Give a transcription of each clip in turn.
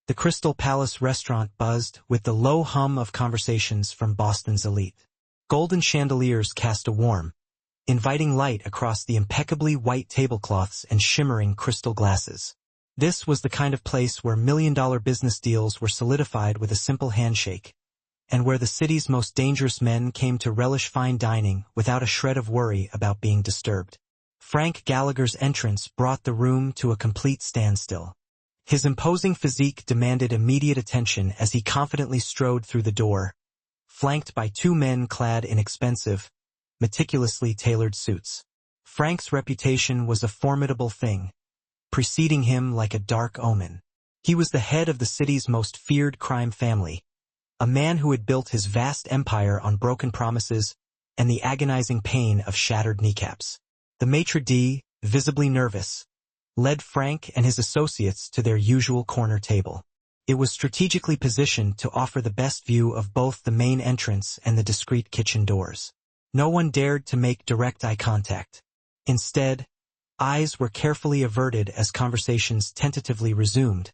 The Crystal Palace restaurant buzzed with the low hum of conversations from Boston's elite. Golden chandeliers cast a warm, inviting light across the impeccably white tablecloths and shimmering crystal glasses. This was the kind of place where million-dollar business deals were solidified with a simple handshake, and where the city's most dangerous men came to relish fine dining without a shred of worry about being disturbed. Frank Gallagher's entrance brought the room to a complete standstill. His imposing physique demanded immediate attention as he confidently strode through the door, flanked by two men clad in expensive, meticulously tailored suits. Frank's reputation was a formidable thing, preceding him like a dark omen. He was the head of the city's most feared crime family, a man who had built his vast empire on broken promises and the agonizing pain of shattered kneecaps. The maitre d', visibly nervous, led Frank and his associates to their usual corner table. It was strategically positioned to offer the best view of both the main entrance and the discreet kitchen doors. No one dared to make direct eye contact. Instead, eyes were carefully averted as conversations tentatively resumed,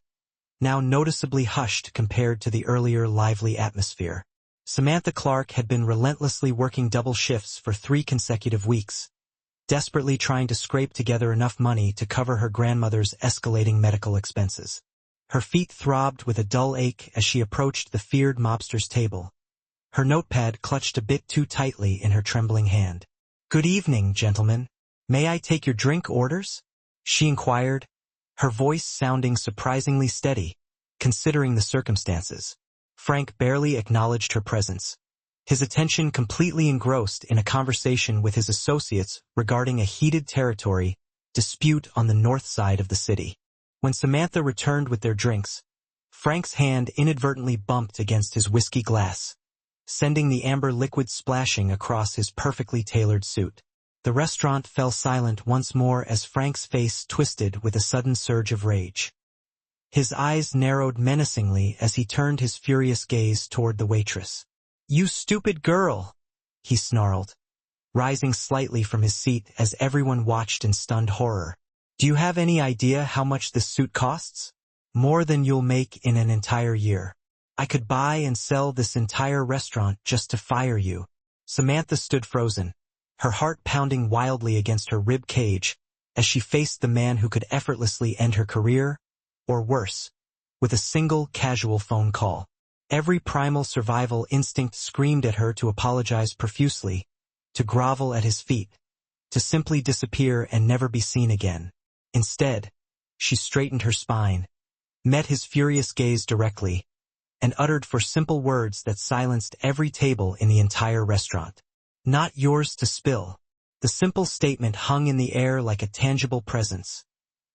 now noticeably hushed compared to the earlier lively atmosphere. Samantha Clark had been relentlessly working double shifts for 3 consecutive weeks, desperately trying to scrape together enough money to cover her grandmother's escalating medical expenses. Her feet throbbed with a dull ache as she approached the feared mobster's table, her notepad clutched a bit too tightly in her trembling hand. "Good evening, gentlemen. May I take your drink orders?" she inquired, her voice sounding surprisingly steady, considering the circumstances. Frank barely acknowledged her presence, his attention completely engrossed in a conversation with his associates regarding a heated territory dispute on the north side of the city. When Samantha returned with their drinks, Frank's hand inadvertently bumped against his whiskey glass, sending the amber liquid splashing across his perfectly tailored suit. The restaurant fell silent once more as Frank's face twisted with a sudden surge of rage. His eyes narrowed menacingly as he turned his furious gaze toward the waitress. "You stupid girl!" he snarled, rising slightly from his seat as everyone watched in stunned horror. "Do you have any idea how much this suit costs? More than you'll make in an entire year. I could buy and sell this entire restaurant just to fire you." Samantha stood frozen, her heart pounding wildly against her rib cage as she faced the man who could effortlessly end her career, or worse, with a single casual phone call. Every primal survival instinct screamed at her to apologize profusely, to grovel at his feet, to simply disappear and never be seen again. Instead, she straightened her spine, met his furious gaze directly, and uttered 4 simple words that silenced every table in the entire restaurant. "Not yours to spill." The simple statement hung in the air like a tangible presence,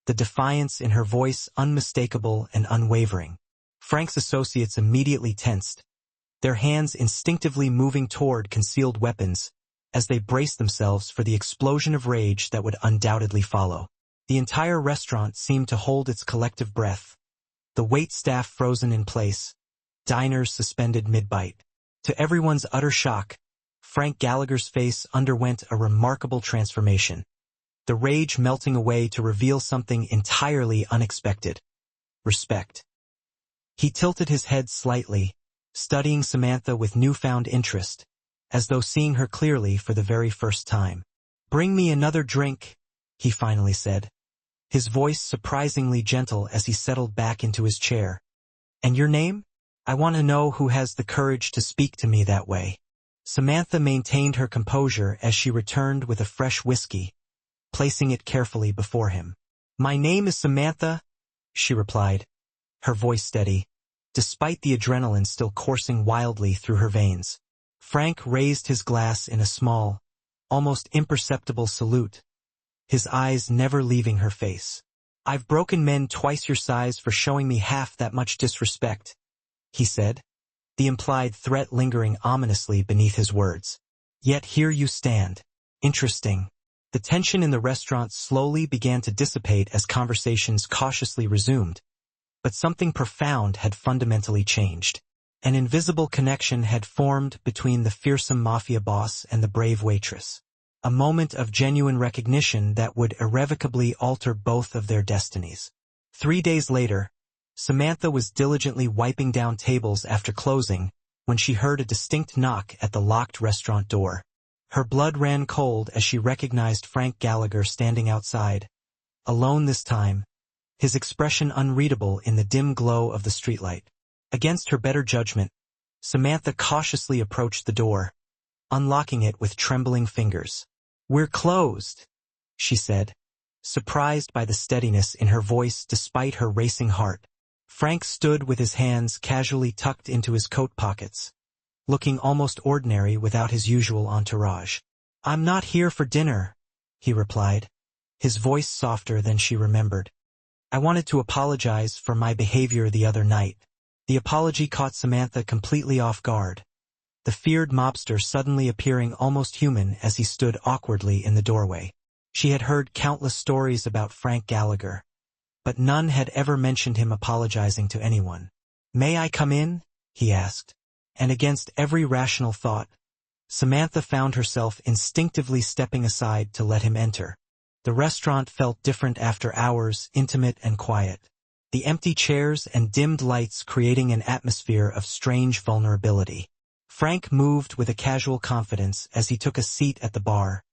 the defiance in her voice unmistakable and unwavering. Frank's associates immediately tensed, their hands instinctively moving toward concealed weapons as they braced themselves for the explosion of rage that would undoubtedly follow. The entire restaurant seemed to hold its collective breath, the waitstaff frozen in place, diners suspended mid-bite. To everyone's utter shock, Frank Gallagher's face underwent a remarkable transformation, the rage melting away to reveal something entirely unexpected: respect. He tilted his head slightly, studying Samantha with newfound interest, as though seeing her clearly for the very first time. "Bring me another drink," he finally said, his voice surprisingly gentle as he settled back into his chair. "And your name? I want to know who has the courage to speak to me that way." Samantha maintained her composure as she returned with a fresh whiskey, placing it carefully before him. "My name is Samantha," she replied, her voice steady, despite the adrenaline still coursing wildly through her veins. Frank raised his glass in a small, almost imperceptible salute, his eyes never leaving her face. "I've broken men twice your size for showing me half that much disrespect," he said, the implied threat lingering ominously beneath his words. "Yet here you stand. Interesting." The tension in the restaurant slowly began to dissipate as conversations cautiously resumed, but something profound had fundamentally changed. An invisible connection had formed between the fearsome Mafia boss and the brave waitress, a moment of genuine recognition that would irrevocably alter both of their destinies. 3 days later, Samantha was diligently wiping down tables after closing when she heard a distinct knock at the locked restaurant door. Her blood ran cold as she recognized Frank Gallagher standing outside, alone this time, his expression unreadable in the dim glow of the streetlight. Against her better judgment, Samantha cautiously approached the door, unlocking it with trembling fingers. "We're closed," she said, surprised by the steadiness in her voice despite her racing heart. Frank stood with his hands casually tucked into his coat pockets, looking almost ordinary without his usual entourage. "I'm not here for dinner," he replied, his voice softer than she remembered. "I wanted to apologize for my behavior the other night." The apology caught Samantha completely off guard, the feared mobster suddenly appearing almost human as he stood awkwardly in the doorway. She had heard countless stories about Frank Gallagher, but none had ever mentioned him apologizing to anyone. "May I come in?" he asked. And against every rational thought, Samantha found herself instinctively stepping aside to let him enter. The restaurant felt different after hours, intimate and quiet, the empty chairs and dimmed lights creating an atmosphere of strange vulnerability. Frank moved with a casual confidence as he took a seat at the bar,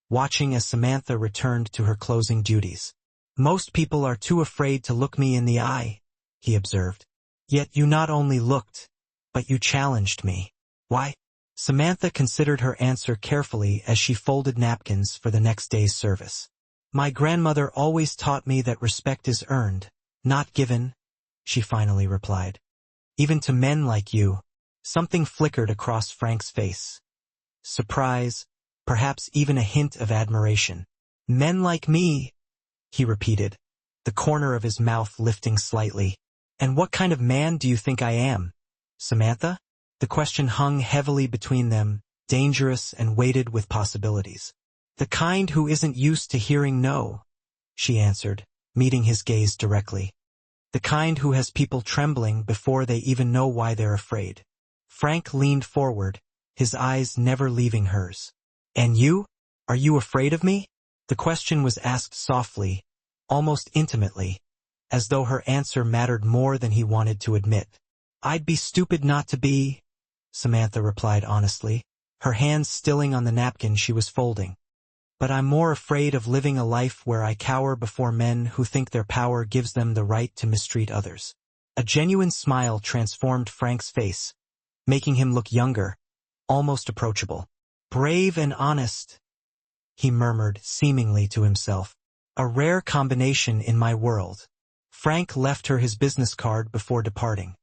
watching as Samantha returned to her closing duties. "Most people are too afraid to look me in the eye," he observed. "Yet you not only looked, but you challenged me. Why?" Samantha considered her answer carefully as she folded napkins for the next day's service. "My grandmother always taught me that respect is earned, not given," she finally replied. "Even to men like you." Something flickered across Frank's face. Surprise, perhaps even a hint of admiration. "Men like me," he repeated, the corner of his mouth lifting slightly. "And what kind of man do you think I am, Samantha?" The question hung heavily between them, dangerous and weighted with possibilities. "The kind who isn't used to hearing no," she answered, meeting his gaze directly. "The kind who has people trembling before they even know why they're afraid." Frank leaned forward, his eyes never leaving hers. "And you? Are you afraid of me?" The question was asked softly, almost intimately, as though her answer mattered more than he wanted to admit. "I'd be stupid not to be," Samantha replied honestly, her hands stilling on the napkin she was folding. "But I'm more afraid of living a life where I cower before men who think their power gives them the right to mistreat others." A genuine smile transformed Frank's face, making him look younger, almost approachable. "Brave and honest," he murmured seemingly to himself. "A rare combination in my world." Frank left her his business card before departing,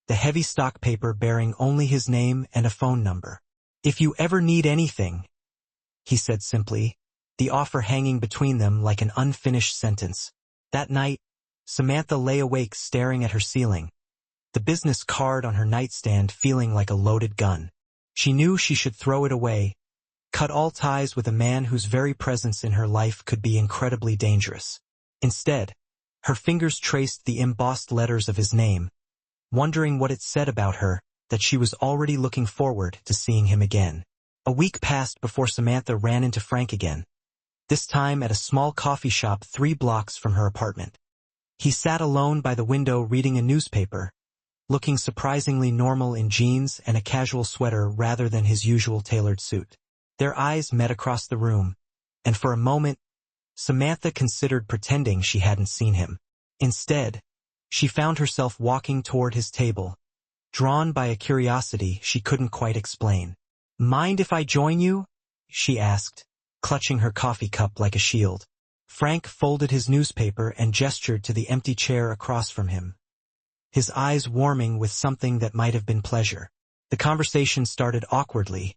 the heavy stock paper bearing only his name and a phone number. "If you ever need anything," he said simply, the offer hanging between them like an unfinished sentence. That night, Samantha lay awake staring at her ceiling, the business card on her nightstand feeling like a loaded gun. She knew she should throw it away, cut all ties with a man whose very presence in her life could be incredibly dangerous. Instead, her fingers traced the embossed letters of his name, wondering what it said about her that she was already looking forward to seeing him again. A week passed before Samantha ran into Frank again, this time at a small coffee shop 3 blocks from her apartment. He sat alone by the window reading a newspaper, looking surprisingly normal in jeans and a casual sweater rather than his usual tailored suit. Their eyes met across the room, and for a moment, Samantha considered pretending she hadn't seen him. Instead, she found herself walking toward his table, drawn by a curiosity she couldn't quite explain. "Mind if I join you?" she asked, clutching her coffee cup like a shield. Frank folded his newspaper and gestured to the empty chair across from him, his eyes warming with something that might have been pleasure. The conversation started awkwardly,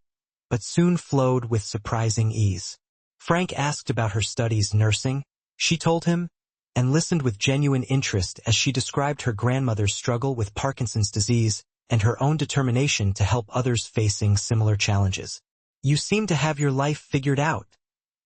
but soon flowed with surprising ease. Frank asked about her studies nursing, she told him, and listened with genuine interest as she described her grandmother's struggle with Parkinson's disease and her own determination to help others facing similar challenges. "You seem to have your life figured out,"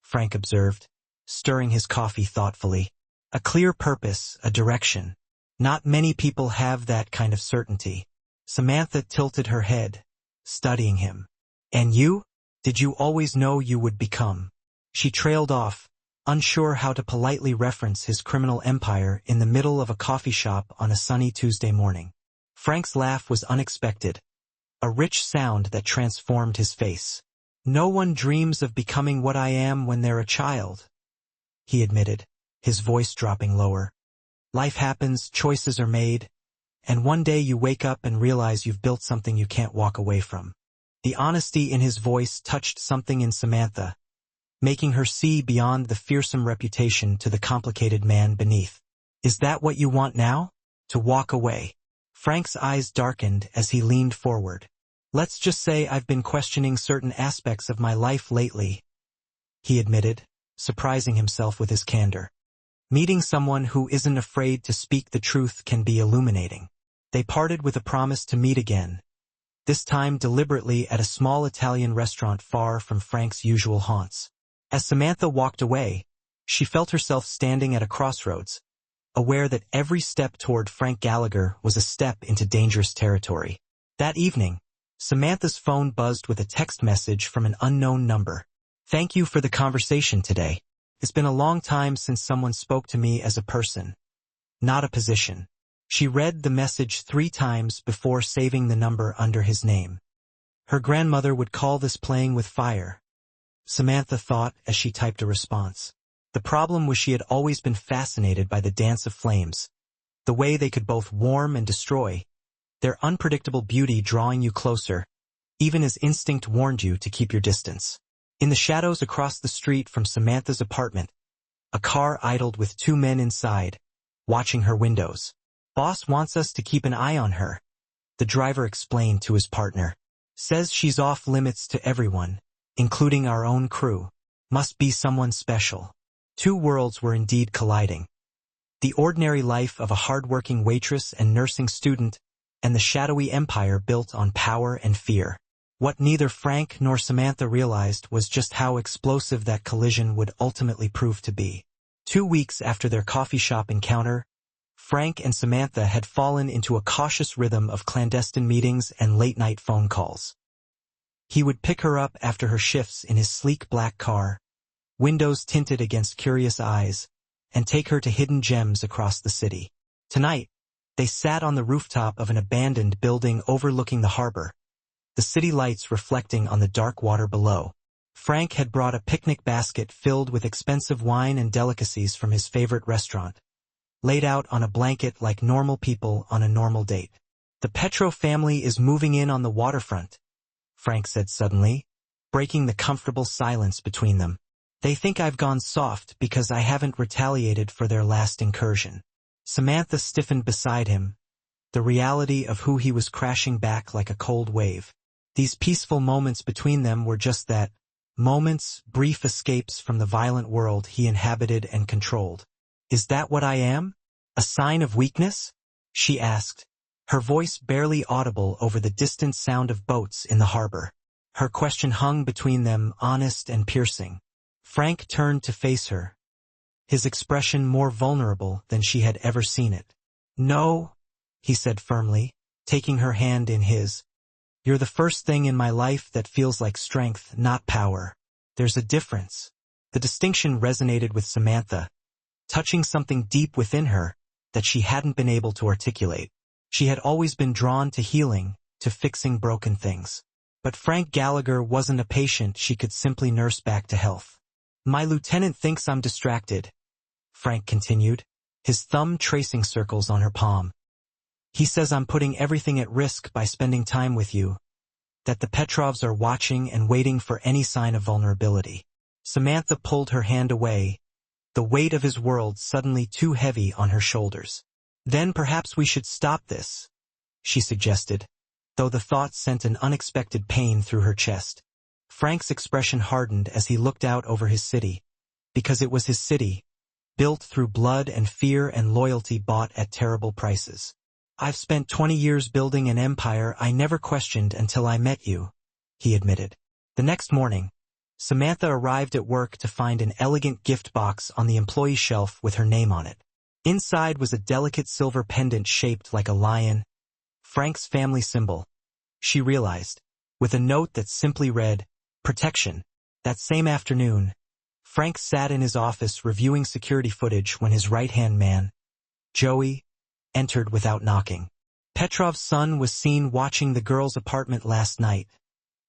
Frank observed, stirring his coffee thoughtfully. "A clear purpose, a direction. Not many people have that kind of certainty." Samantha tilted her head, studying him. "And you? Did you always know you would become?" She trailed off, unsure how to politely reference his criminal empire in the middle of a coffee shop on a sunny Tuesday morning. Frank's laugh was unexpected, a rich sound that transformed his face. "No one dreams of becoming what I am when they're a child," he admitted, his voice dropping lower. "Life happens, choices are made, and one day you wake up and realize you've built something you can't walk away from." The honesty in his voice touched something in Samantha, making her see beyond the fearsome reputation to the complicated man beneath. "Is that what you want now? To walk away?" Frank's eyes darkened as he leaned forward. "Let's just say I've been questioning certain aspects of my life lately," he admitted, surprising himself with his candor. Meeting someone who isn't afraid to speak the truth can be illuminating. They parted with a promise to meet again, this time deliberately at a small Italian restaurant far from Frank's usual haunts. As Samantha walked away, she felt herself standing at a crossroads, aware that every step toward Frank Gallagher was a step into dangerous territory. That evening, Samantha's phone buzzed with a text message from an unknown number. "Thank you for the conversation today. It's been a long time since someone spoke to me as a person, not a position." She read the message 3 times before saving the number under his name. Her grandmother would call this playing with fire, Samantha thought as she typed a response. The problem was she had always been fascinated by the dance of flames, the way they could both warm and destroy, their unpredictable beauty drawing you closer, even as instinct warned you to keep your distance. In the shadows across the street from Samantha's apartment, a car idled with 2 men inside, watching her windows. "Boss wants us to keep an eye on her," the driver explained to his partner. "Says she's off limits to everyone, including our own crew. Must be someone special." 2 worlds were indeed colliding. The ordinary life of a hard-working waitress and nursing student, and the shadowy empire built on power and fear. What neither Frank nor Samantha realized was just how explosive that collision would ultimately prove to be. 2 weeks after their coffee shop encounter, Frank and Samantha had fallen into a cautious rhythm of clandestine meetings and late-night phone calls. He would pick her up after her shifts in his sleek black car, windows tinted against curious eyes, and take her to hidden gems across the city. Tonight, they sat on the rooftop of an abandoned building overlooking the harbor, the city lights reflecting on the dark water below. Frank had brought a picnic basket filled with expensive wine and delicacies from his favorite restaurant, laid out on a blanket like normal people on a normal date. "The Petro family is moving in on the waterfront," Frank said suddenly, breaking the comfortable silence between them. "They think I've gone soft because I haven't retaliated for their last incursion." Samantha stiffened beside him, the reality of who he was crashing back like a cold wave. These peaceful moments between them were just that, moments, brief escapes from the violent world he inhabited and controlled. "Is that what I am? A sign of weakness?" she asked, her voice barely audible over the distant sound of boats in the harbor. Her question hung between them, honest and piercing. Frank turned to face her, his expression more vulnerable than she had ever seen it. "No," he said firmly, taking her hand in his. "You're the first thing in my life that feels like strength, not power. There's a difference." The distinction resonated with Samantha, touching something deep within her that she hadn't been able to articulate. She had always been drawn to healing, to fixing broken things. But Frank Gallagher wasn't a patient she could simply nurse back to health. "My lieutenant thinks I'm distracted," Frank continued, his thumb tracing circles on her palm. "He says I'm putting everything at risk by spending time with you, that the Petrovs are watching and waiting for any sign of vulnerability." Samantha pulled her hand away, the weight of his world suddenly too heavy on her shoulders. "Then perhaps we should stop this," she suggested, though the thought sent an unexpected pain through her chest. Frank's expression hardened as he looked out over his city, because it was his city, built through blood and fear and loyalty bought at terrible prices. "I've spent 20 years building an empire I never questioned until I met you," he admitted. The next morning, Samantha arrived at work to find an elegant gift box on the employee shelf with her name on it. Inside was a delicate silver pendant shaped like a lion, Frank's family symbol, she realized, with a note that simply read, "Protection." That same afternoon, Frank sat in his office reviewing security footage when his right-hand man, Joey, entered without knocking. Petrov's son was seen watching the girl's apartment last night,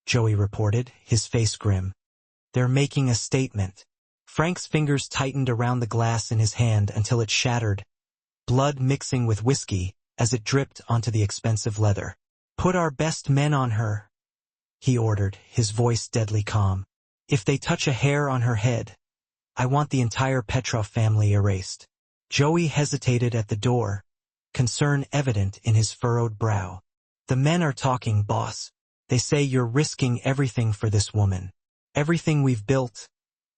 Joey reported, his face grim. They're making a statement. Frank's fingers tightened around the glass in his hand until it shattered, blood mixing with whiskey as it dripped onto the expensive leather. Put our best men on her, he ordered, his voice deadly calm. If they touch a hair on her head, I want the entire Petrov family erased. Joey hesitated at the door, concern evident in his furrowed brow. The men are talking, boss. They say you're risking everything for this woman. Everything we've built,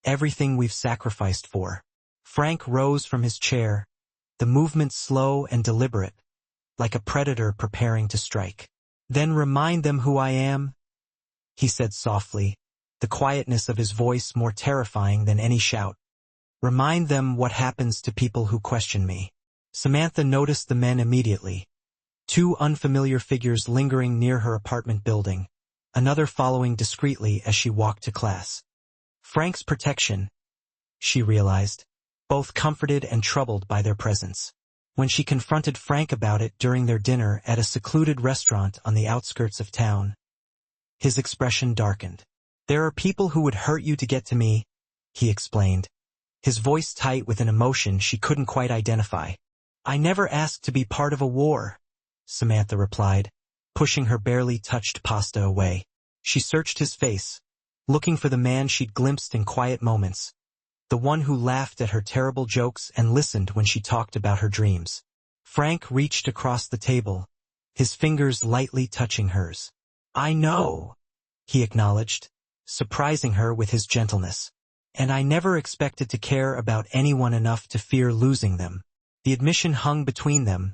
everything we've sacrificed for. Frank rose from his chair, the movement slow and deliberate, like a predator preparing to strike. Then remind them who I am, he said softly, the quietness of his voice more terrifying than any shout. Remind them what happens to people who question me. Samantha noticed the men immediately. Two unfamiliar figures lingering near her apartment building, another following discreetly as she walked to class. Frank's protection, she realized, both comforted and troubled by their presence. When she confronted Frank about it during their dinner at a secluded restaurant on the outskirts of town, his expression darkened. There are people who would hurt you to get to me, he explained, his voice tight with an emotion she couldn't quite identify. I never asked to be part of a war, Samantha replied, pushing her barely touched pasta away. She searched his face, looking for the man she'd glimpsed in quiet moments, the one who laughed at her terrible jokes and listened when she talked about her dreams. Frank reached across the table, his fingers lightly touching hers. I know, he acknowledged, surprising her with his gentleness. And I never expected to care about anyone enough to fear losing them. The admission hung between them,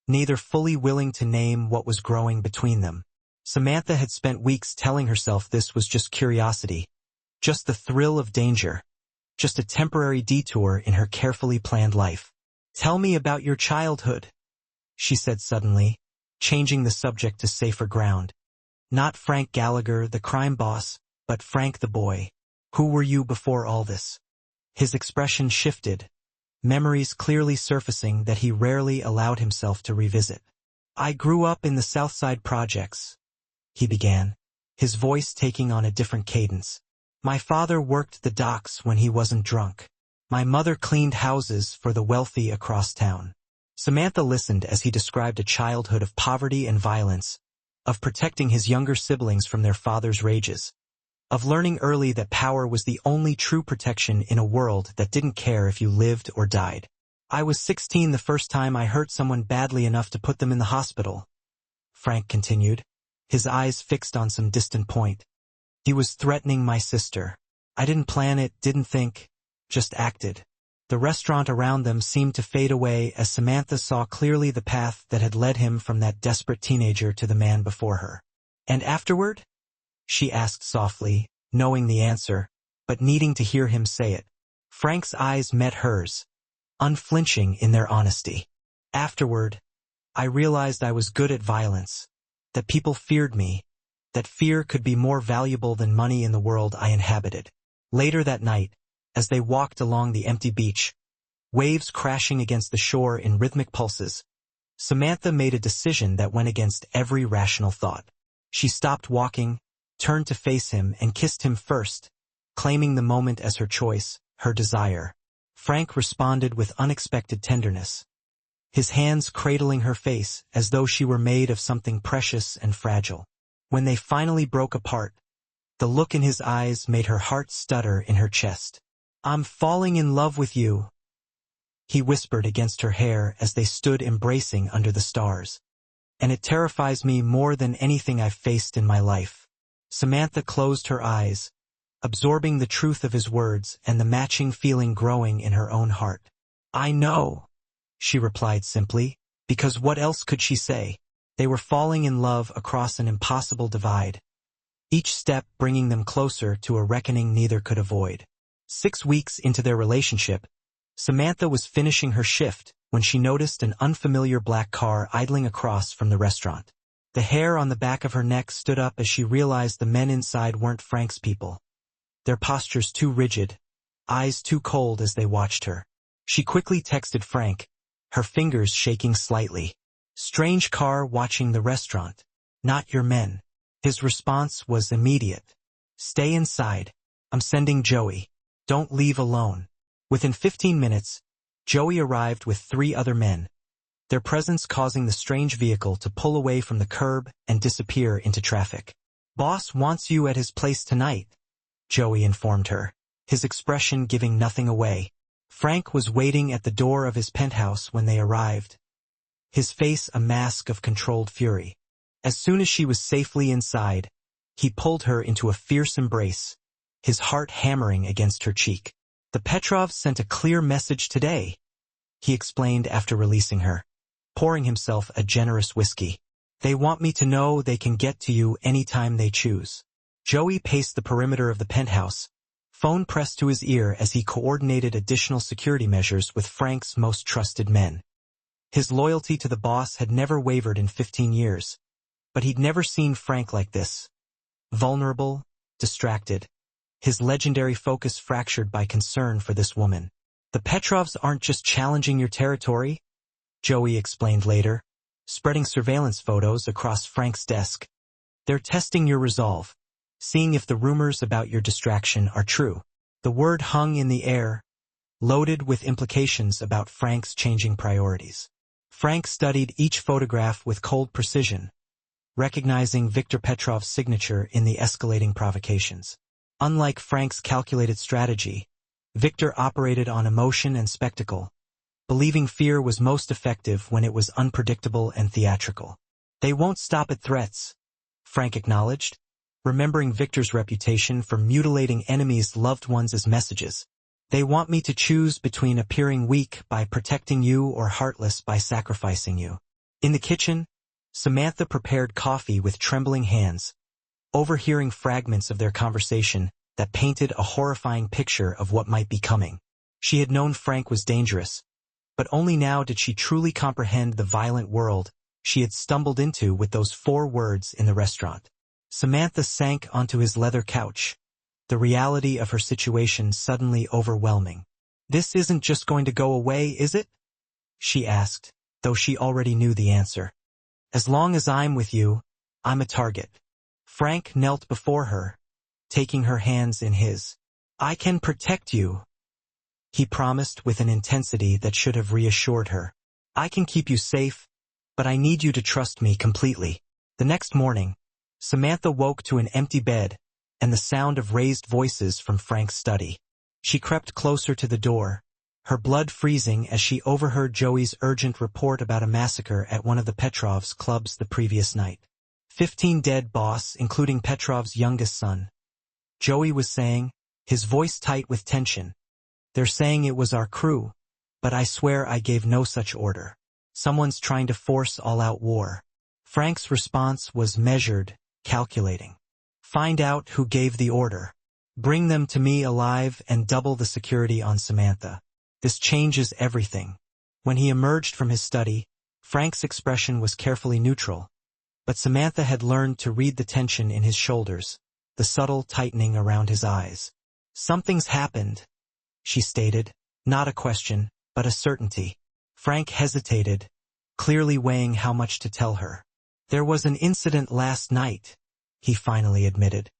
neither fully willing to name what was growing between them. Samantha had spent weeks telling herself this was just curiosity, just the thrill of danger, just a temporary detour in her carefully planned life. Tell me about your childhood, she said suddenly, changing the subject to safer ground. Not Frank Gallagher, the crime boss, but Frank the boy. Who were you before all this? His expression shifted, memories clearly surfacing that he rarely allowed himself to revisit. I grew up in the Southside projects, he began, his voice taking on a different cadence. My father worked the docks when he wasn't drunk. My mother cleaned houses for the wealthy across town. Samantha listened as he described a childhood of poverty and violence, of protecting his younger siblings from their father's rages, of learning early that power was the only true protection in a world that didn't care if you lived or died. I was 16 the first time I hurt someone badly enough to put them in the hospital, Frank continued, his eyes fixed on some distant point. He was threatening my sister. I didn't plan it, didn't think, just acted. The restaurant around them seemed to fade away as Samantha saw clearly the path that had led him from that desperate teenager to the man before her. And afterward? She asked softly, knowing the answer, but needing to hear him say it. Frank's eyes met hers, unflinching in their honesty. Afterward, I realized I was good at violence, that people feared me, that fear could be more valuable than money in the world I inhabited. Later that night, as they walked along the empty beach, waves crashing against the shore in rhythmic pulses, Samantha made a decision that went against every rational thought. She stopped walking, turned to face him and kissed him first, claiming the moment as her choice, her desire. Frank responded with unexpected tenderness, his hands cradling her face as though she were made of something precious and fragile. When they finally broke apart, the look in his eyes made her heart stutter in her chest. I'm falling in love with you, he whispered against her hair as they stood embracing under the stars. And it terrifies me more than anything I've faced in my life. Samantha closed her eyes, absorbing the truth of his words and the matching feeling growing in her own heart. I know, she replied simply, because what else could she say? They were falling in love across an impossible divide, each step bringing them closer to a reckoning neither could avoid. 6 weeks into their relationship, Samantha was finishing her shift when she noticed an unfamiliar black car idling across from the restaurant. The hair on the back of her neck stood up as she realized the men inside weren't Frank's people, their postures too rigid, eyes too cold as they watched her. She quickly texted Frank, her fingers shaking slightly. Strange car watching the restaurant. Not your men. His response was immediate. Stay inside. I'm sending Joey. Don't leave alone. Within 15 minutes, Joey arrived with 3 other men, their presence causing the strange vehicle to pull away from the curb and disappear into traffic. Boss wants you at his place tonight, Joey informed her, his expression giving nothing away. Frank was waiting at the door of his penthouse when they arrived, his face a mask of controlled fury. As soon as she was safely inside, he pulled her into a fierce embrace, his heart hammering against her cheek. The Petrovs sent a clear message today, he explained after releasing her, pouring himself a generous whiskey. They want me to know they can get to you anytime they choose. Joey paced the perimeter of the penthouse, phone pressed to his ear as he coordinated additional security measures with Frank's most trusted men. His loyalty to the boss had never wavered in 15 years, but he'd never seen Frank like this. Vulnerable, distracted, his legendary focus fractured by concern for this woman. The Petrovs aren't just challenging your territory, Joey explained later, spreading surveillance photos across Frank's desk. They're testing your resolve, seeing if the rumors about your distraction are true. The word hung in the air, loaded with implications about Frank's changing priorities. Frank studied each photograph with cold precision, recognizing Viktor Petrov's signature in the escalating provocations. Unlike Frank's calculated strategy, Viktor operated on emotion and spectacle, believing fear was most effective when it was unpredictable and theatrical. They won't stop at threats, Frank acknowledged, remembering Viktor's reputation for mutilating enemies' loved ones as messages. They want me to choose between appearing weak by protecting you or heartless by sacrificing you. In the kitchen, Samantha prepared coffee with trembling hands, overhearing fragments of their conversation that painted a horrifying picture of what might be coming. She had known Frank was dangerous, but only now did she truly comprehend the violent world she had stumbled into with those 4 words in the restaurant. Samantha sank onto his leather couch, the reality of her situation suddenly overwhelming. This isn't just going to go away, is it? She asked, though she already knew the answer. As long as I'm with you, I'm a target. Frank knelt before her, taking her hands in his. I can protect you, he promised with an intensity that should have reassured her. I can keep you safe, but I need you to trust me completely. The next morning, Samantha woke to an empty bed and the sound of raised voices from Frank's study. She crept closer to the door, her blood freezing as she overheard Joey's urgent report about a massacre at one of the Petrovs' clubs the previous night. 15 dead, boss, including Petrov's youngest son. Joey was saying, his voice tight with tension. They're saying it was our crew, but I swear I gave no such order. Someone's trying to force all-out war. Frank's response was measured, calculating. Find out who gave the order. Bring them to me alive and double the security on Samantha. This changes everything. When he emerged from his study, Frank's expression was carefully neutral, but Samantha had learned to read the tension in his shoulders, the subtle tightening around his eyes. Something's happened, she stated, not a question, but a certainty. Frank hesitated, clearly weighing how much to tell her. There was an incident last night, he finally admitted.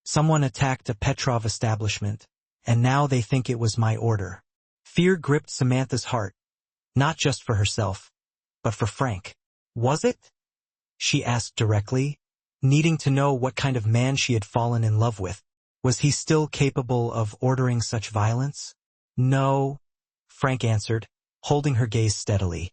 Someone attacked a Petrov establishment, and now they think it was my order. Fear gripped Samantha's heart, not just for herself, but for Frank. Was it? She asked directly, needing to know what kind of man she had fallen in love with. Was he still capable of ordering such violence? No, Frank answered, holding her gaze steadily.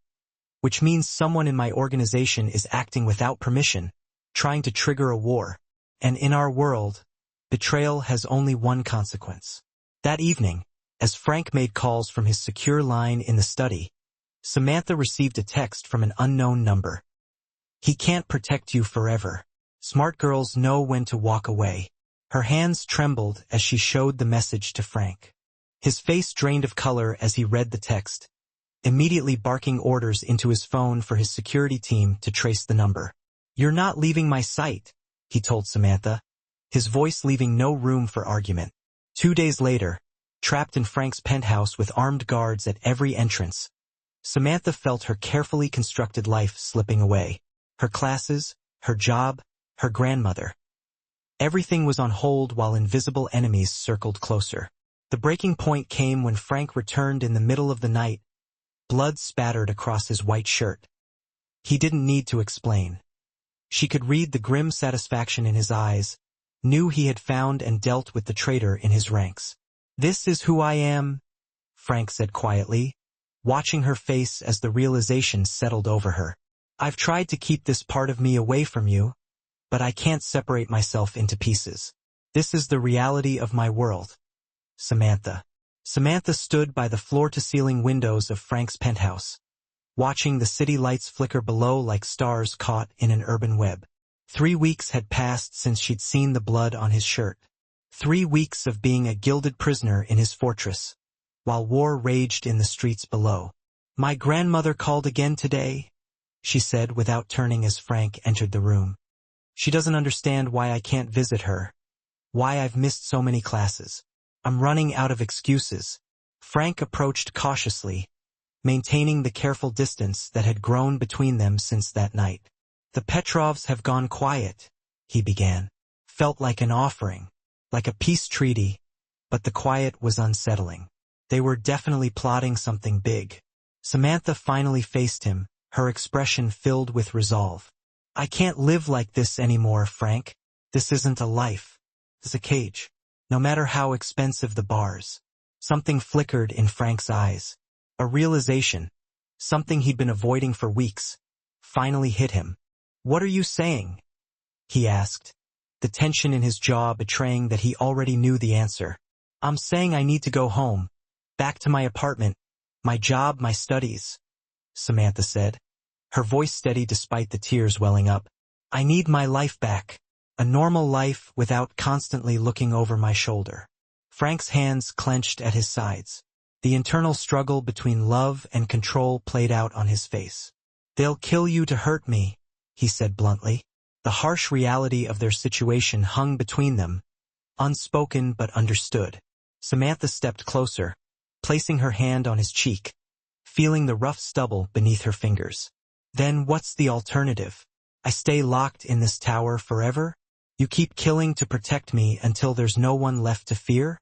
Which means someone in my organization is acting without permission, trying to trigger a war. And in our world, betrayal has only one consequence. That evening, as Frank made calls from his secure line in the study, Samantha received a text from an unknown number. He can't protect you forever. Smart girls know when to walk away. Her hands trembled as she showed the message to Frank. His face drained of color as he read the text, immediately barking orders into his phone for his security team to trace the number. You're not leaving my sight, he told Samantha, his voice leaving no room for argument. 2 days later, trapped in Frank's penthouse with armed guards at every entrance. Samantha felt her carefully constructed life slipping away. Her classes, her job, her grandmother. Everything was on hold while invisible enemies circled closer. The breaking point came when Frank returned in the middle of the night, blood spattered across his white shirt. He didn't need to explain. She could read the grim satisfaction in his eyes, knew he had found and dealt with the traitor in his ranks. "This is who I am," Frank said quietly, watching her face as the realization settled over her. "I've tried to keep this part of me away from you, but I can't separate myself into pieces. This is the reality of my world." Samantha. Samantha stood by the floor-to-ceiling windows of Frank's penthouse, watching the city lights flicker below like stars caught in an urban web. 3 weeks had passed since she'd seen the blood on his shirt. 3 weeks of being a gilded prisoner in his fortress, while war raged in the streets below. "My grandmother called again today," she said without turning as Frank entered the room. "She doesn't understand why I can't visit her, why I've missed so many classes. I'm running out of excuses." Frank approached cautiously, maintaining the careful distance that had grown between them since that night. "The Petrovs have gone quiet," he began. Felt like an offering, like a peace treaty, but the quiet was unsettling. They were definitely plotting something big. Samantha finally faced him, her expression filled with resolve. "I can't live like this anymore, Frank. This isn't a life. It's a cage. No matter how expensive the bars." Something flickered in Frank's eyes. A realization, something he'd been avoiding for weeks, finally hit him. "What are you saying?" he asked, the tension in his jaw betraying that he already knew the answer. "I'm saying I need to go home, back to my apartment, my job, my studies," Samantha said, her voice steady despite the tears welling up. "I need my life back, a normal life without constantly looking over my shoulder." Frank's hands clenched at his sides. The internal struggle between love and control played out on his face. "They'll kill you to hurt me," he said bluntly. The harsh reality of their situation hung between them, unspoken but understood. Samantha stepped closer, placing her hand on his cheek, feeling the rough stubble beneath her fingers. "Then what's the alternative? I stay locked in this tower forever? You keep killing to protect me until there's no one left to fear?"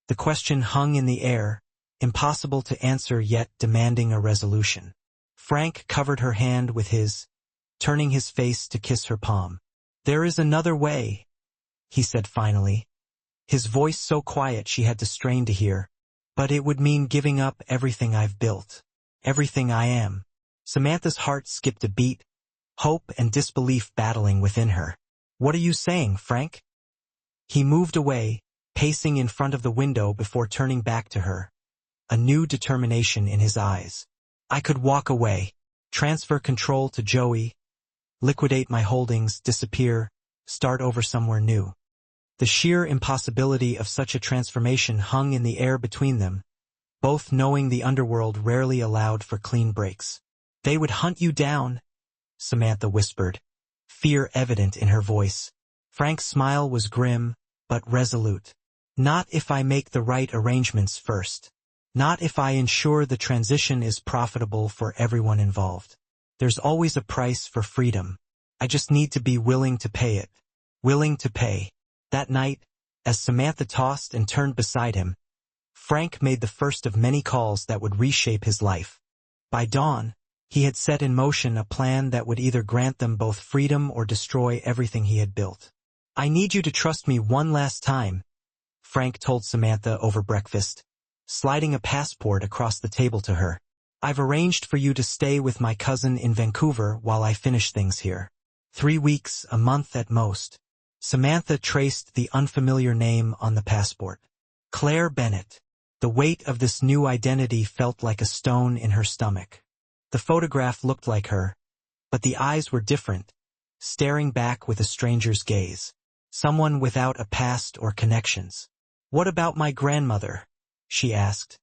The question hung in the air, impossible to answer yet demanding a resolution. Frank covered her hand with his, turning his face to kiss her palm. "There is another way," he said finally, his voice so quiet she had to strain to hear. "But it would mean giving up everything I've built, everything I am." Samantha's heart skipped a beat, hope and disbelief battling within her. "What are you saying, Frank?" He moved away, pacing in front of the window before turning back to her, a new determination in his eyes. "I could walk away, transfer control to Joey, liquidate my holdings, disappear, start over somewhere new." The sheer impossibility of such a transformation hung in the air between them, both knowing the underworld rarely allowed for clean breaks. "They would hunt you down," Samantha whispered, fear evident in her voice. Frank's smile was grim, but resolute. "Not if I make the right arrangements first. Not if I ensure the transition is profitable for everyone involved. There's always a price for freedom. I just need to be willing to pay it." Willing to pay. That night, as Samantha tossed and turned beside him, Frank made the first of many calls that would reshape his life. By dawn, he had set in motion a plan that would either grant them both freedom or destroy everything he had built. "I need you to trust me one last time," Frank told Samantha over breakfast, sliding a passport across the table to her. "I've arranged for you to stay with my cousin in Vancouver while I finish things here. 3 weeks, a month at most." Samantha traced the unfamiliar name on the passport. Claire Bennett. The weight of this new identity felt like a stone in her stomach. The photograph looked like her, but the eyes were different, staring back with a stranger's gaze. Someone without a past or connections. "What about my grandmother?" she asked,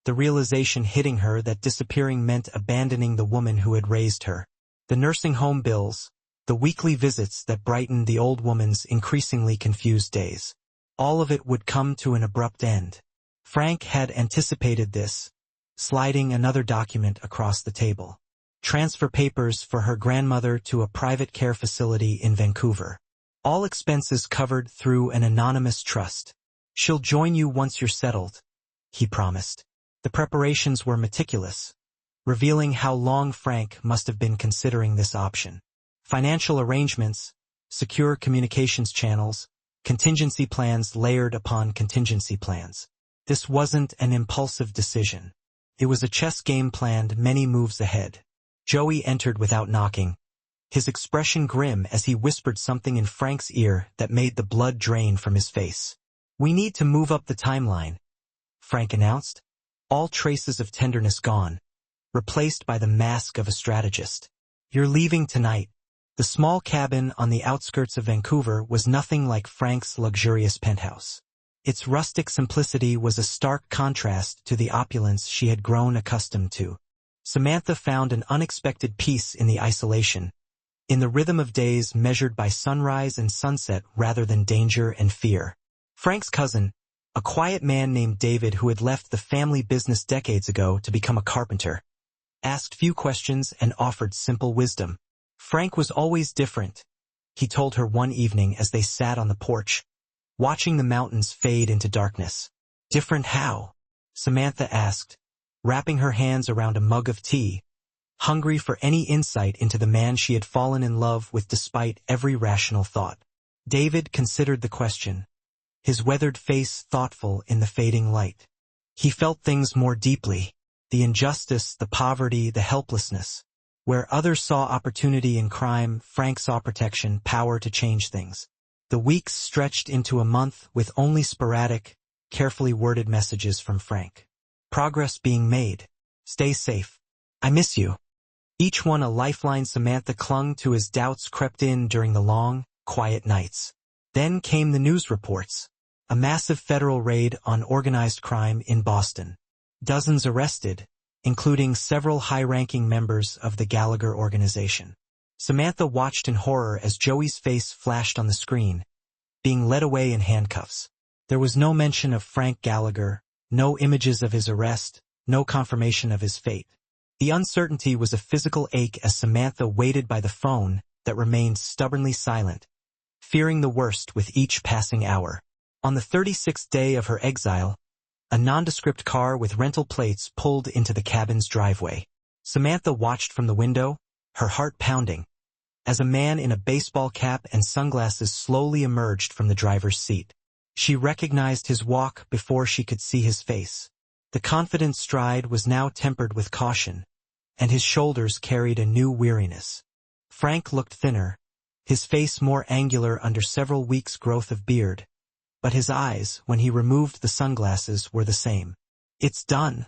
the realization hitting her that disappearing meant abandoning the woman who had raised her. The nursing home bills, the weekly visits that brightened the old woman's increasingly confused days. All of it would come to an abrupt end. Frank had anticipated this, sliding another document across the table. Transfer papers for her grandmother to a private care facility in Vancouver. All expenses covered through an anonymous trust. She'll join you once you're settled, he promised. The preparations were meticulous, revealing how long Frank must have been considering this option. Financial arrangements, secure communications channels, contingency plans layered upon contingency plans. This wasn't an impulsive decision. It was a chess game planned many moves ahead. Joey entered without knocking, his expression grim as he whispered something in Frank's ear that made the blood drain from his face. "We need to move up the timeline," Frank announced, all traces of tenderness gone, replaced by the mask of a strategist. "You're leaving tonight." The small cabin on the outskirts of Vancouver was nothing like Frank's luxurious penthouse. Its rustic simplicity was a stark contrast to the opulence she had grown accustomed to. Samantha found an unexpected peace in the isolation, in the rhythm of days measured by sunrise and sunset rather than danger and fear. Frank's cousin, a quiet man named David who had left the family business decades ago to become a carpenter, asked few questions and offered simple wisdom. Frank was always different, he told her one evening as they sat on the porch, watching the mountains fade into darkness. "Different how?" Samantha asked, wrapping her hands around a mug of tea, hungry for any insight into the man she had fallen in love with despite every rational thought. David considered the question, his weathered face thoughtful in the fading light. He felt things more deeply, the injustice, the poverty, the helplessness. Where others saw opportunity in crime, Frank saw protection, power to change things. The weeks stretched into a month with only sporadic, carefully worded messages from Frank. Progress being made. Stay safe. I miss you. Each one a lifeline Samantha clung to as doubts crept in during the long, quiet nights. Then came the news reports. A massive federal raid on organized crime in Boston. Dozens arrested, including several high-ranking members of the Gallagher organization. Samantha watched in horror as Joey's face flashed on the screen, being led away in handcuffs. There was no mention of Frank Gallagher, no images of his arrest, no confirmation of his fate. The uncertainty was a physical ache as Samantha waited by the phone that remained stubbornly silent, fearing the worst with each passing hour. On the 36th day of her exile, a nondescript car with rental plates pulled into the cabin's driveway. Samantha watched from the window, her heart pounding, as a man in a baseball cap and sunglasses slowly emerged from the driver's seat. She recognized his walk before she could see his face. The confident stride was now tempered with caution, and his shoulders carried a new weariness. Frank looked thinner, his face more angular under several weeks' growth of beard, but his eyes, when he removed the sunglasses, were the same. "It's done,"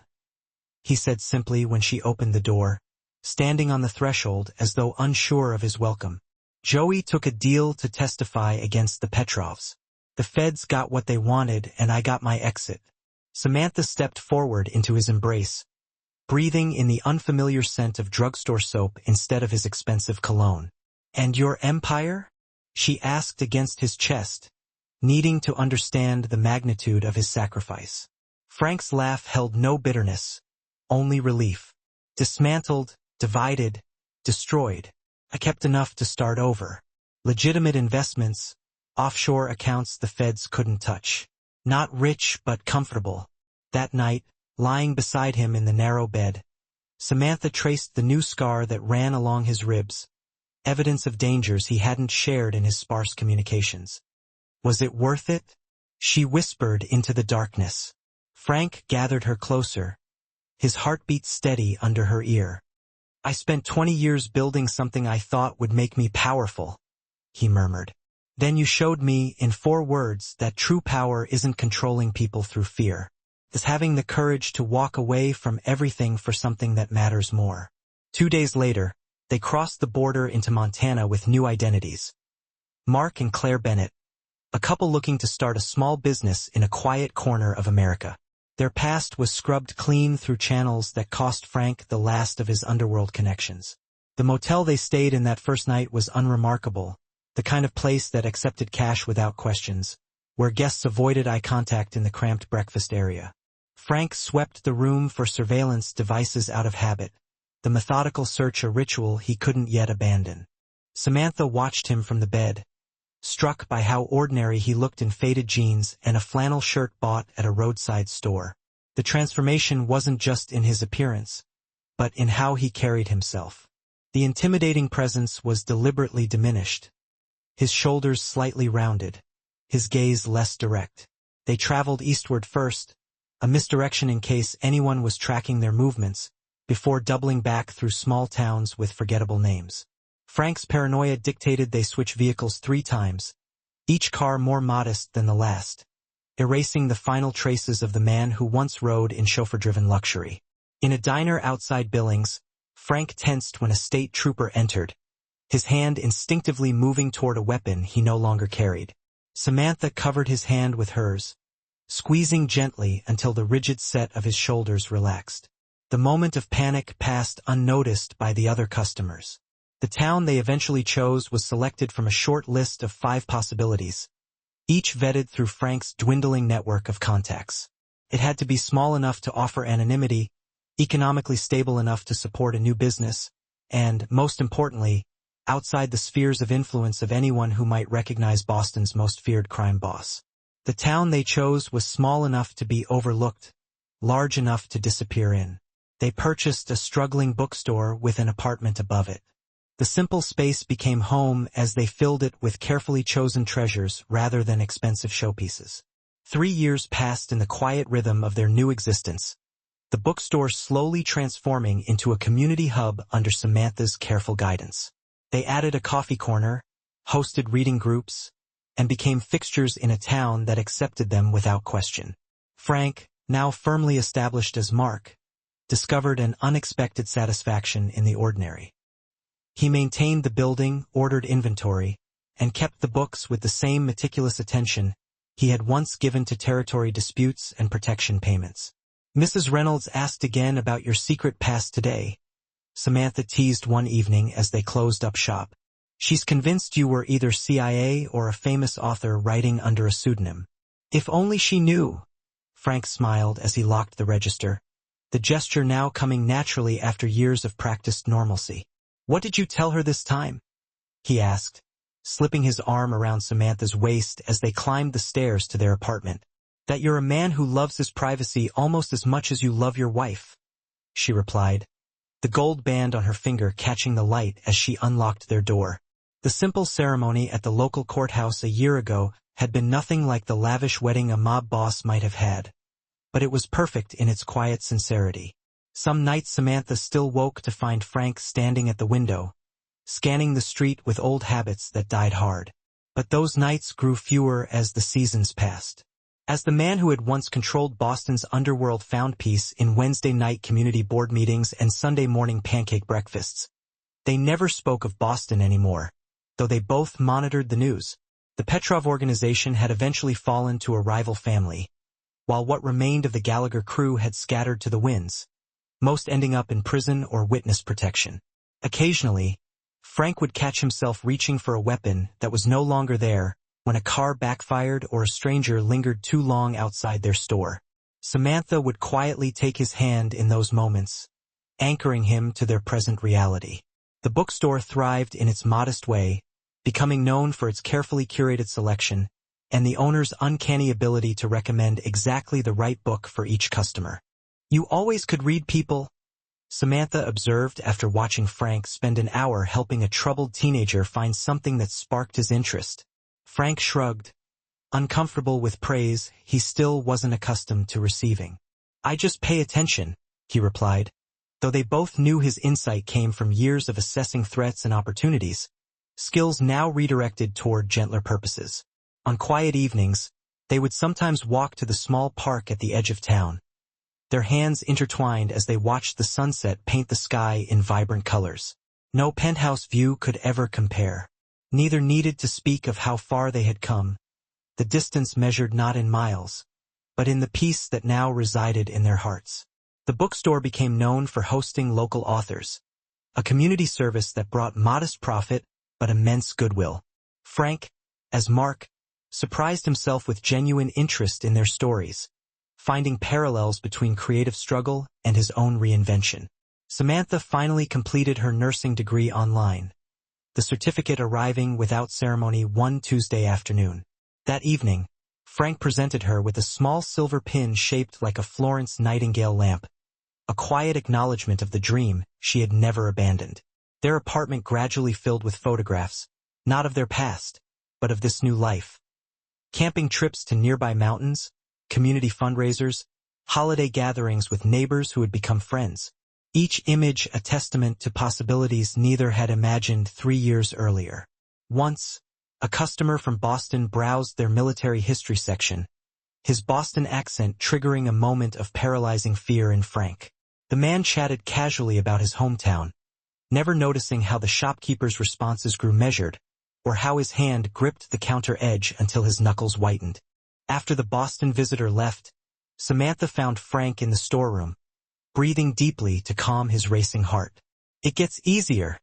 he said simply when she opened the door, standing on the threshold as though unsure of his welcome. "Joey took a deal to testify against the Petrovs. The feds got what they wanted and I got my exit." Samantha stepped forward into his embrace, breathing in the unfamiliar scent of drugstore soap instead of his expensive cologne. "And your empire?" she asked against his chest, needing to understand the magnitude of his sacrifice. Frank's laugh held no bitterness, only relief. "Dismantled, divided, destroyed. I kept enough to start over. Legitimate investments, offshore accounts the feds couldn't touch. Not rich but comfortable." That night, lying beside him in the narrow bed, Samantha traced the new scar that ran along his ribs, evidence of dangers he hadn't shared in his sparse communications. Was it worth it? She whispered into the darkness. Frank gathered her closer, his heartbeat steady under her ear. "I spent 20 years building something I thought would make me powerful," he murmured. "Then you showed me, in 4 words, that true power isn't controlling people through fear. It's having the courage to walk away from everything for something that matters more." 2 days later, they crossed the border into Montana with new identities. Mark and Claire Bennett, a couple looking to start a small business in a quiet corner of America. Their past was scrubbed clean through channels that cost Frank the last of his underworld connections. The motel they stayed in that first night was unremarkable, the kind of place that accepted cash without questions, where guests avoided eye contact in the cramped breakfast area. Frank swept the room for surveillance devices out of habit, the methodical search a ritual he couldn't yet abandon. Samantha watched him from the bed, struck by how ordinary he looked in faded jeans and a flannel shirt bought at a roadside store. The transformation wasn't just in his appearance, but in how he carried himself. The intimidating presence was deliberately diminished, his shoulders slightly rounded, his gaze less direct. They traveled eastward first, a misdirection in case anyone was tracking their movements, before doubling back through small towns with forgettable names. Frank's paranoia dictated they switch vehicles 3 times, each car more modest than the last, erasing the final traces of the man who once rode in chauffeur-driven luxury. In a diner outside Billings, Frank tensed when a state trooper entered, his hand instinctively moving toward a weapon he no longer carried. Samantha covered his hand with hers, squeezing gently until the rigid set of his shoulders relaxed. The moment of panic passed unnoticed by the other customers. The town they eventually chose was selected from a short list of 5 possibilities, each vetted through Frank's dwindling network of contacts. It had to be small enough to offer anonymity, economically stable enough to support a new business, and, most importantly, outside the spheres of influence of anyone who might recognize Boston's most feared crime boss. The town they chose was small enough to be overlooked, large enough to disappear in. They purchased a struggling bookstore with an apartment above it. The simple space became home as they filled it with carefully chosen treasures rather than expensive showpieces. 3 years passed in the quiet rhythm of their new existence, the bookstore slowly transforming into a community hub under Samantha's careful guidance. They added a coffee corner, hosted reading groups, and became fixtures in a town that accepted them without question. Frank, now firmly established as Mark, discovered an unexpected satisfaction in the ordinary. He maintained the building, ordered inventory, and kept the books with the same meticulous attention he had once given to territory disputes and protection payments. "Mrs. Reynolds asked again about your secret past today," Samantha teased one evening as they closed up shop. "She's convinced you were either CIA or a famous author writing under a pseudonym." "If only she knew," Frank smiled as he locked the register, the gesture now coming naturally after years of practiced normalcy. "What did you tell her this time?" he asked, slipping his arm around Samantha's waist as they climbed the stairs to their apartment. "That you're a man who loves his privacy almost as much as you love your wife," she replied, the gold band on her finger catching the light as she unlocked their door. The simple ceremony at the local courthouse a year ago had been nothing like the lavish wedding a mob boss might have had, but it was perfect in its quiet sincerity. Some nights Samantha still woke to find Frank standing at the window, scanning the street with old habits that died hard. But those nights grew fewer as the seasons passed. As the man who had once controlled Boston's underworld found peace in Wednesday night community board meetings and Sunday morning pancake breakfasts, they never spoke of Boston anymore, though they both monitored the news. The Petrov organization had eventually fallen to a rival family, while what remained of the Gallagher crew had scattered to the winds, most ending up in prison or witness protection. Occasionally, Frank would catch himself reaching for a weapon that was no longer there when a car backfired or a stranger lingered too long outside their store. Samantha would quietly take his hand in those moments, anchoring him to their present reality. The bookstore thrived in its modest way, becoming known for its carefully curated selection and the owner's uncanny ability to recommend exactly the right book for each customer. "You always could read people," Samantha observed after watching Frank spend an hour helping a troubled teenager find something that sparked his interest. Frank shrugged, uncomfortable with praise he still wasn't accustomed to receiving. "I just pay attention," he replied, though they both knew his insight came from years of assessing threats and opportunities, skills now redirected toward gentler purposes. On quiet evenings, they would sometimes walk to the small park at the edge of town, their hands intertwined as they watched the sunset paint the sky in vibrant colors. No penthouse view could ever compare. Neither needed to speak of how far they had come, the distance measured not in miles, but in the peace that now resided in their hearts. The bookstore became known for hosting local authors, a community service that brought modest profit but immense goodwill. Frank, as Mark, surprised himself with genuine interest in their stories, finding parallels between creative struggle and his own reinvention. Samantha finally completed her nursing degree online, the certificate arriving without ceremony one Tuesday afternoon. That evening, Frank presented her with a small silver pin shaped like a Florence Nightingale lamp, a quiet acknowledgement of the dream she had never abandoned. Their apartment gradually filled with photographs, not of their past, but of this new life. Camping trips to nearby mountains, community fundraisers, holiday gatherings with neighbors who had become friends. Each image a testament to possibilities neither had imagined 3 years earlier. Once, a customer from Boston browsed their military history section, his Boston accent triggering a moment of paralyzing fear in Frank. The man chatted casually about his hometown, never noticing how the shopkeeper's responses grew measured, or how his hand gripped the counter edge until his knuckles whitened. After the Boston visitor left, Samantha found Frank in the storeroom, breathing deeply to calm his racing heart. "It gets easier,"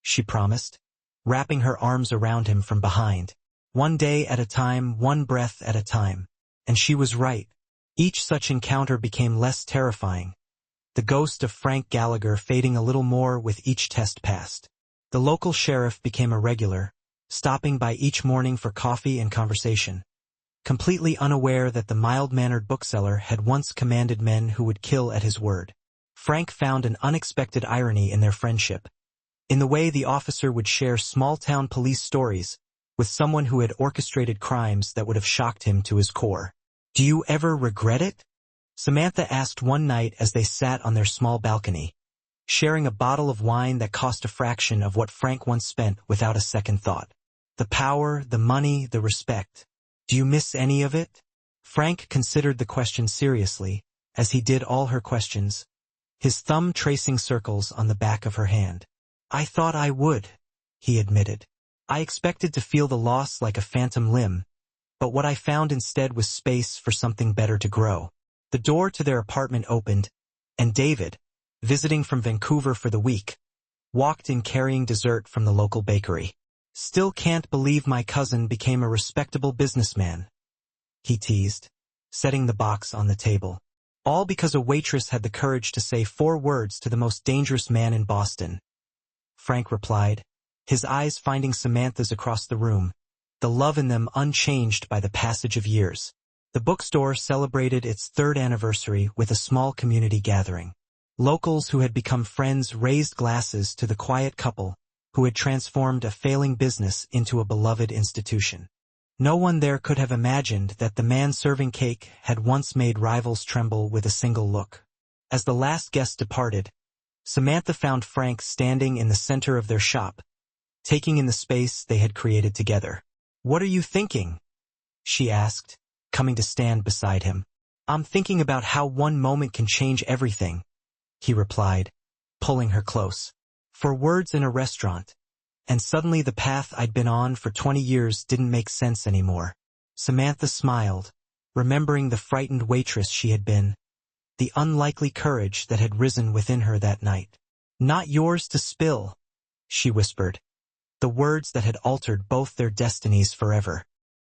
she promised, wrapping her arms around him from behind. "One day at a time, one breath at a time." And she was right. Each such encounter became less terrifying, the ghost of Frank Gallagher fading a little more with each test passed. The local sheriff became a regular, stopping by each morning for coffee and conversation, completely unaware that the mild-mannered bookseller had once commanded men who would kill at his word. Frank found an unexpected irony in their friendship, in the way the officer would share small-town police stories with someone who had orchestrated crimes that would have shocked him to his core. "Do you ever regret it?" Samantha asked one night as they sat on their small balcony, sharing a bottle of wine that cost a fraction of what Frank once spent without a second thought. "The power, the money, the respect. Do you miss any of it?" Frank considered the question seriously, as he did all her questions, his thumb tracing circles on the back of her hand. "I thought I would," he admitted. "I expected to feel the loss like a phantom limb, but what I found instead was space for something better to grow." The door to their apartment opened, and David, visiting from Vancouver for the week, walked in carrying dessert from the local bakery. "Still can't believe my cousin became a respectable businessman," he teased, setting the box on the table. "All because a waitress had the courage to say 4 words to the most dangerous man in Boston," Frank replied, his eyes finding Samantha's across the room, the love in them unchanged by the passage of years. The bookstore celebrated its 3rd anniversary with a small community gathering. Locals who had become friends raised glasses to the quiet couple who had transformed a failing business into a beloved institution. No one there could have imagined that the man serving cake had once made rivals tremble with a single look. As the last guest departed, Samantha found Frank standing in the center of their shop, taking in the space they had created together. "What are you thinking?" she asked, coming to stand beside him. "I'm thinking about how one moment can change everything," he replied, pulling her close. 4 words in a restaurant, and suddenly the path I'd been on for 20 years didn't make sense anymore. Samantha smiled, remembering the frightened waitress she had been, the unlikely courage that had risen within her that night. "Not yours to spill," she whispered, the words that had altered both their destinies forever.